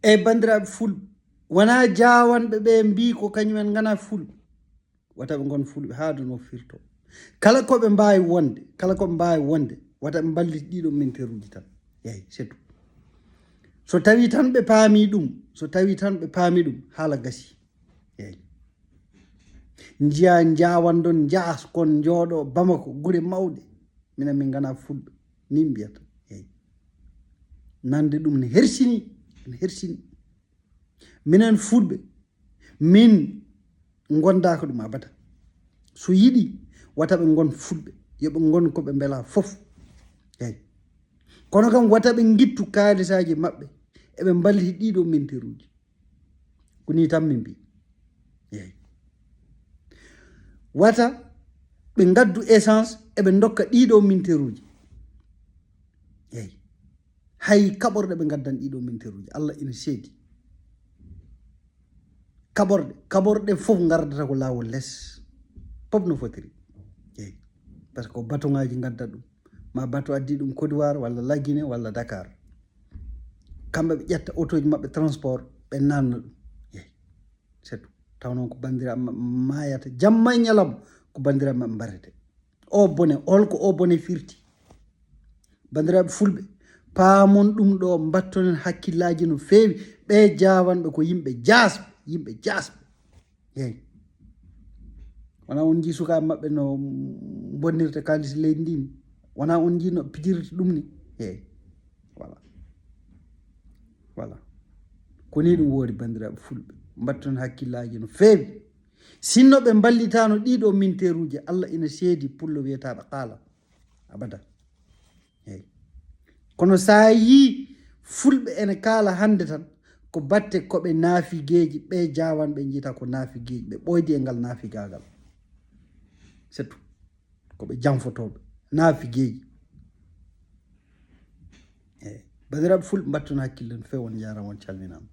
e bandiraɓe fulɓe wona jawanɓe ɓe mbi ko kañumen gana fulɓe wata ɓe gon fulɓe haadu no firto kala koɓe mbawi wonde wata ɓe ballita ɗiɗo mintere uji tan yeyi c'est tout so tawi tan ɓe paami ɗum haala gasi yeyi jiya jawan ɗon jaas kon jooɗo Bamako gure mawɗe minen min gana fulɓe ni mbiyata yeyi nande ɗum ne hersini minen fulɓe min gondaka ɗum abada so yiɗi wata ɓe gon fulɓe yoɓe gon koɓe beela fof yeyi kono kam wata ɓe gittu kalisaji maɓɓe eɓe balliti ɗiɗo minteruji ko ni tan min mbi yeyi wata ɓe gaddu essence eɓe dokka ɗiɗo minteruji yeyi hay kaɓorɗe ɓe gaddan ɗiɗo minteruji Allah ina seedi kaɓorɗe fof gardata ko lawol less fof no fotiri yeyi par ce que bateau ngaji gaddat ɗum ma bateau addi ɗum Côte d'Ivoire walla La Guinée walla Dakar kamɓe ɓe ƴetta auto ji maɓɓe transport ɓe nanna ɗum yeyi c'est tout taw noon ko bandiraɓe maɓɓe mayata jamma e ñalawma ko bandiraɓe maɓɓe mbarete o bone holko o bone firti bandiraɓe fulɓe paamon ɗum ɗo battonen hakkillaji no feewi ɓe jawanɓe ko yimɓe jasɓe yeyi wona on jii sukaɓe maɓɓe no bonnirta kalis leydi ndini wona on jii no pijirta ɗum ni yeyi voilà koni ɗum woori bandiraɓe fulɓe battonen hakkillaji no feewi sinno ɓe ballitano ɗiɗo minteruji Allah ina seedi pullo wiyetaɓe qaala abada eyi kono sa yi fulɓe ene kaala hande tan ko batte koɓe naafigueji ɓe jawanɓe jiita ko naafigueji ɓe ɓoydi e ngal naafigagal c'est tout koɓe janfotoɓe naafigueji eyi bandiraɓe fulɓe battono hakkille no fewi on jarama on calminama